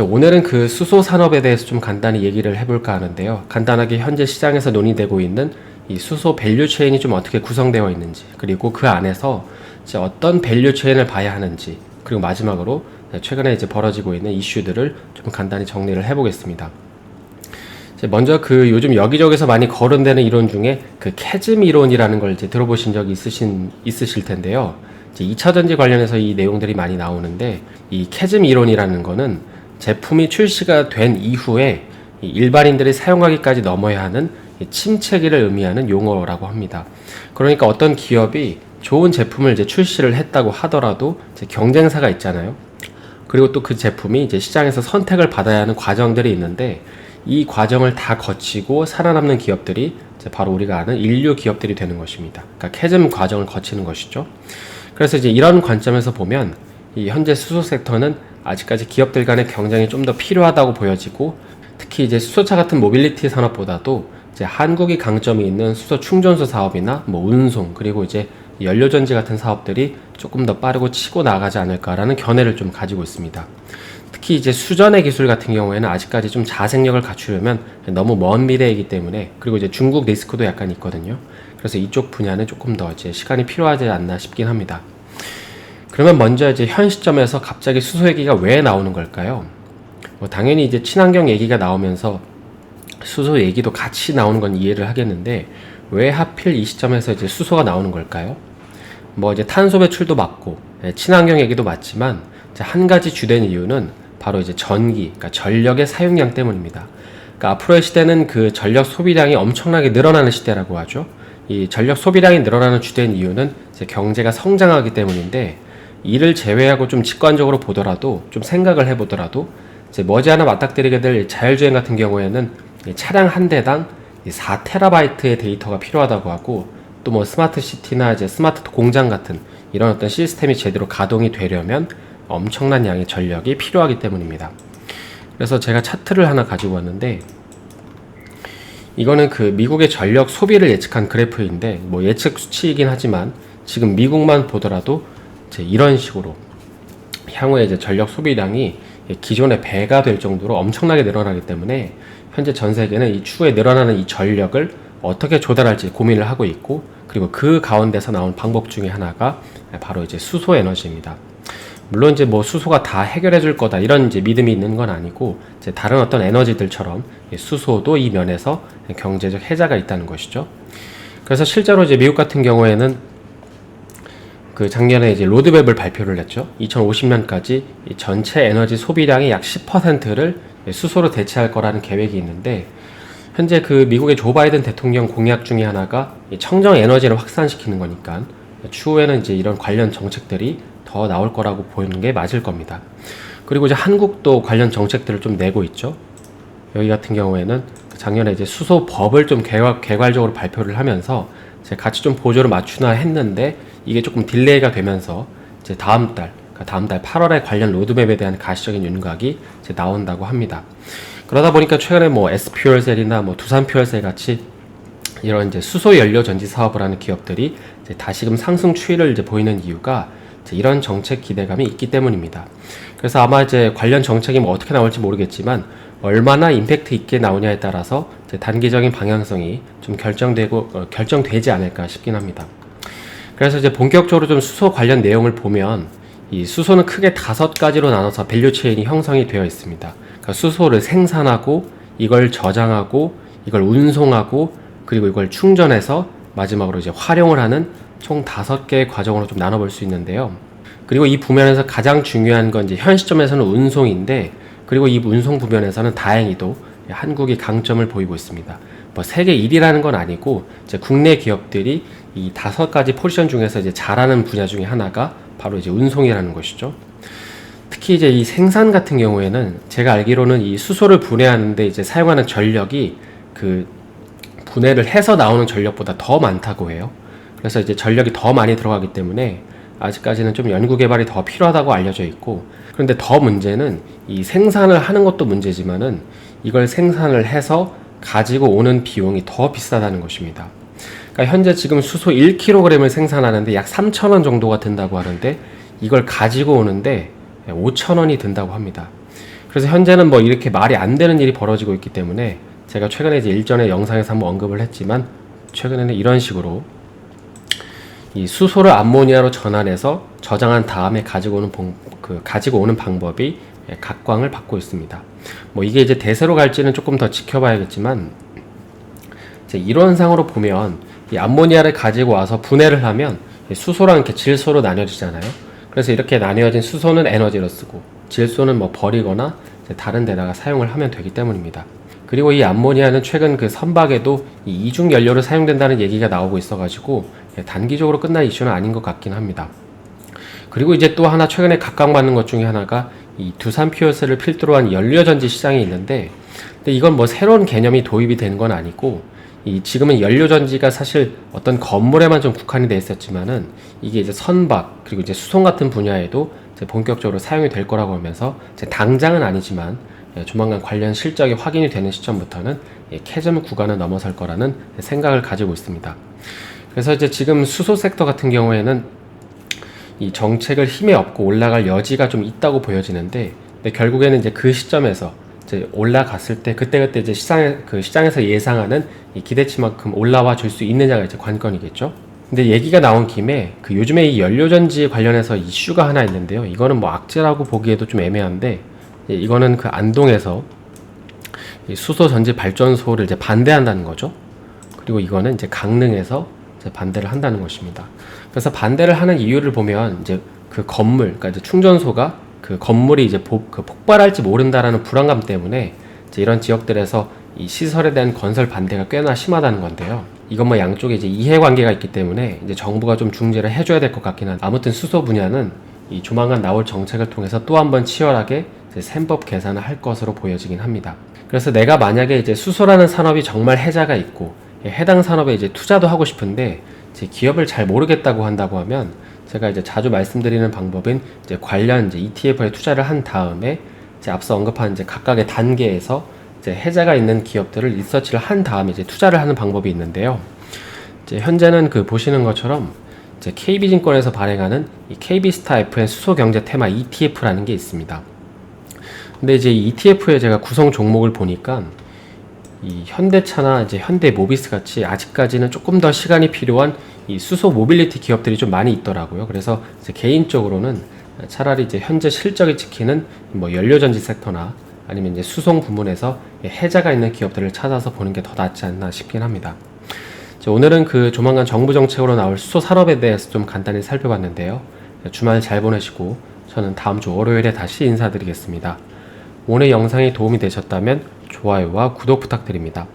오늘은 그 수소 산업에 대해서 좀 간단히 얘기를 해볼까 하는데요. 간단하게 현재 시장에서 논의되고 있는 이 수소 밸류 체인이 좀 어떻게 구성되어 있는지, 그리고 그 안에서 이제 어떤 밸류 체인을 봐야 하는지, 그리고 마지막으로 최근에 이제 벌어지고 있는 이슈들을 좀 간단히 정리를 해보겠습니다. 먼저 그 요즘 여기저기서 많이 거론되는 이론 중에 그 캐즘 이론이라는 걸 이제 들어보신 적이 있으실 텐데요. 이제 2차 전지 관련해서 이 내용들이 많이 나오는데, 이 캐즘 이론이라는 거는 제품이 출시가 된 이후에 일반인들이 사용하기까지 넘어야 하는 침체기를 의미하는 용어라고 합니다. 그러니까 어떤 기업이 좋은 제품을 이제 출시를 했다고 하더라도 이제 경쟁사가 있잖아요. 그리고 또 그 제품이 이제 시장에서 선택을 받아야 하는 과정들이 있는데, 이 과정을 다 거치고 살아남는 기업들이 이제 바로 우리가 아는 인류 기업들이 되는 것입니다. 그러니까 캐즘 과정을 거치는 것이죠. 그래서 이제 이런 관점에서 보면 이 현재 수소 섹터는 아직까지 기업들 간의 경쟁이 좀 더 필요하다고 보여지고, 특히 이제 수소차 같은 모빌리티 산업보다도 이제 한국이 강점이 있는 수소 충전소 사업이나 뭐 운송, 그리고 이제 연료전지 같은 사업들이 조금 더 빠르고 치고 나가지 않을까라는 견해를 좀 가지고 있습니다. 특히 이제 수전의 기술 같은 경우에는 아직까지 좀 자생력을 갖추려면 너무 먼 미래이기 때문에, 그리고 이제 중국 리스크도 약간 있거든요. 그래서 이쪽 분야는 조금 더 이제 시간이 필요하지 않나 싶긴 합니다. 그러면 먼저 이제 현 시점에서 갑자기 수소 얘기가 왜 나오는 걸까요? 당연히 이제 친환경 얘기가 나오면서 수소 얘기도 같이 나오는 건 이해를 하겠는데, 왜 하필 이 시점에서 이제 수소가 나오는 걸까요? 이제 탄소 배출도 맞고 친환경 얘기도 맞지만, 이제 한 가지 주된 이유는 바로 이제 그러니까 전력의 사용량 때문입니다. 그러니까 앞으로의 시대는 그 전력 소비량이 엄청나게 늘어나는 시대라고 하죠. 이 전력 소비량이 늘어나는 주된 이유는 이제 경제가 성장하기 때문인데, 이를 제외하고 좀 직관적으로 보더라도, 좀 생각을 해보더라도 이제 머지않아 맞닥뜨리게 될 자율주행 같은 경우에는 차량 한 대당 4TB의 데이터가 필요하다고 하고, 또 뭐 스마트 시티나 이제 스마트 공장 같은 이런 어떤 시스템이 제대로 가동이 되려면 엄청난 양의 전력이 필요하기 때문입니다. 그래서 제가 차트를 하나 가지고 왔는데, 이거는 그 미국의 전력 소비를 예측한 그래프인데, 예측 수치이긴 하지만 지금 미국만 보더라도 이제 이런 식으로 향후에 이제 전력 소비량이 기존의 배가 될 정도로 엄청나게 늘어나기 때문에, 현재 전 세계는 이 추후에 늘어나는 이 전력을 어떻게 조달할지 고민을 하고 있고, 그리고 그 가운데서 나온 방법 중에 하나가 바로 이제 수소 에너지입니다. 물론 이제 수소가 다 해결해 줄 거다 이런 이제 믿음이 있는 건 아니고, 이제 다른 어떤 에너지들처럼 수소도 이 면에서 경제적 혜자가 있다는 것이죠. 그래서 실제로 이제 미국 같은 경우에는 그 작년에 이제 로드맵을 발표를 했죠. 2050년까지 전체 에너지 소비량의 약 10%를 수소로 대체할 거라는 계획이 있는데, 현재 그 미국의 조 바이든 대통령 공약 중에 하나가 청정 에너지를 확산시키는 거니까 추후에는 이제 이런 관련 정책들이 더 나올 거라고 보이는 게 맞을 겁니다. 그리고 이제 한국도 관련 정책들을 좀 내고 있죠. 여기 같은 경우에는 작년에 이제 수소법을 좀 개괄적으로 발표를 하면서 이제 같이 좀 보조를 맞추나 했는데, 이게 조금 딜레이가 되면서 이제 다음 달 8월에 관련 로드맵에 대한 가시적인 윤곽이 이제 나온다고 합니다. 그러다 보니까 최근에 SPfuel셀이나 두산퓨얼셀 같이 이런 이제 수소 연료 전지 사업을 하는 기업들이 이제 다시금 상승 추이를 이제 보이는 이유가 이제 이런 정책 기대감이 있기 때문입니다. 그래서 아마 이제 관련 정책이 어떻게 나올지 모르겠지만, 얼마나 임팩트 있게 나오냐에 따라서 이제 단기적인 방향성이 좀 결정되지 않을까 싶긴 합니다. 그래서 이제 본격적으로 좀 수소 관련 내용을 보면, 이 수소는 크게 5가지로 나눠서 밸류 체인이 형성이 되어 있습니다. 그러니까 수소를 생산하고, 이걸 저장하고, 이걸 운송하고, 그리고 이걸 충전해서 마지막으로 이제 활용을 하는 총 5개의 과정으로 좀 나눠볼 수 있는데요. 그리고 이 부면에서 가장 중요한 건 이제 현 시점에서는 운송인데, 그리고 이 운송 부면에서는 다행히도 한국이 강점을 보이고 있습니다. 세계 1위라는 건 아니고, 이제 국내 기업들이 이 5가지 포지션 중에서 이제 잘하는 분야 중에 하나가 바로 이제 운송이라는 것이죠. 특히 이제 이 생산 같은 경우에는 제가 알기로는 이 수소를 분해하는데 이제 사용하는 전력이 그 분해를 해서 나오는 전력보다 더 많다고 해요. 그래서 이제 전력이 더 많이 들어가기 때문에 아직까지는 좀 연구 개발이 더 필요하다고 알려져 있고, 그런데 더 문제는 이 생산을 하는 것도 문제지만은 이걸 생산을 해서 가지고 오는 비용이 더 비싸다는 것입니다. 그러니까 현재 지금 수소 1kg을 생산하는데 약 3,000원 정도가 든다고 하는데, 이걸 가지고 오는데 5,000원이 든다고 합니다. 그래서 현재는 뭐 이렇게 말이 안 되는 일이 벌어지고 있기 때문에 제가 최근에 이제 일전에 영상에서 한번 언급을 했지만 최근에는 이런 식으로 이 수소를 암모니아로 전환해서 저장한 다음에 가지고 오는 방법이 각광을 받고 있습니다. 뭐 이게 이제 대세로 갈지는 조금 더 지켜봐야겠지만 이제 이론상으로 보면 이 암모니아를 가지고 와서 분해를 하면 수소랑 이렇게 질소로 나뉘어지잖아요. 그래서 이렇게 나뉘어진 수소는 에너지로 쓰고 질소는 뭐 버리거나 다른 데다가 사용을 하면 되기 때문입니다. 그리고 이 암모니아는 최근 그 선박에도 이 이중 연료로 사용된다는 얘기가 나오고 있어가지고 단기적으로 끝날 이슈는 아닌 것 같긴 합니다. 그리고 이제 또 하나 최근에 각광받는 것 중에 하나가 이 두산퓨어스를 필두로 한 연료전지 시장이 있는데, 근데 이건 뭐 새로운 개념이 도입이 된 건 아니고, 지금은 연료전지가 사실 어떤 건물에만 좀 국한이 돼 있었지만은 이게 이제 선박 그리고 이제 수송 같은 분야에도 이제 본격적으로 사용이 될 거라고 하면서 이제 당장은 아니지만 조만간 관련 실적이 확인이 되는 시점부터는 캐즘 구간을 넘어설 거라는 생각을 가지고 있습니다. 그래서 이제 지금 수소 섹터 같은 경우에는 이 정책을 힘에 업고 올라갈 여지가 좀 있다고 보여지는데, 근데 결국에는 이제 그 시점에서 이제 올라갔을 때 그때 이제 시장에서 예상하는 이 기대치만큼 올라와 줄 수 있느냐가 이제 관건이겠죠. 근데 얘기가 나온 김에 요즘에 이 연료전지 관련해서 이슈가 하나 있는데요. 이거는 뭐 악재라고 보기에도 좀 애매한데, 이거는 그 안동에서 이 수소 전지 발전소를 이제 반대한다는 거죠. 그리고 이거는 이제 강릉에서 이제 반대를 한다는 것입니다. 그래서 반대를 하는 이유를 보면 이제 그 건물, 그러니까 이제 충전소가 그 건물이 이제 폭발할지 모른다라는 불안감 때문에 이제 이런 지역들에서 이 시설에 대한 건설 반대가 꽤나 심하다는 건데요. 이건 뭐 양쪽에 이제 이해관계가 있기 때문에 이제 정부가 좀 중재를 해줘야 될 것 같긴 한데, 아무튼 수소 분야는 이 조만간 나올 정책을 통해서 또 한번 치열하게 이제 셈법 계산을 할 것으로 보여지긴 합니다. 그래서 내가 만약에 이제 수소라는 산업이 정말 혜자가 있고 해당 산업에 이제 투자도 하고 싶은데 제 기업을 잘 모르겠다고 한다고 하면, 제가 이제 자주 말씀드리는 방법은 이제 관련 이제 ETF에 투자를 한 다음에 이제 앞서 언급한 이제 각각의 단계에서 이제 혜자가 있는 기업들을 리서치를 한 다음에 이제 투자를 하는 방법이 있는데요. 이제 현재는 보시는 것처럼 이제 KB증권에서 발행하는 이 KB스타 FN 수소 경제 테마 ETF라는 게 있습니다. 근데 이제 이 ETF에 제가 구성 종목을 보니까 이 현대차나 이제 현대모비스 같이 아직까지는 조금 더 시간이 필요한 이 수소 모빌리티 기업들이 좀 많이 있더라고요. 그래서 이제 개인적으로는 차라리 이제 현재 실적이 찍히는 뭐 연료전지 섹터나 아니면 이제 수송 부문에서 혜자가 있는 기업들을 찾아서 보는 게 더 낫지 않나 싶긴 합니다. 오늘은 조만간 정부 정책으로 나올 수소 산업에 대해서 좀 간단히 살펴봤는데요. 주말 잘 보내시고 저는 다음 주 월요일에 다시 인사드리겠습니다. 오늘 영상이 도움이 되셨다면 좋아요와 구독 부탁드립니다.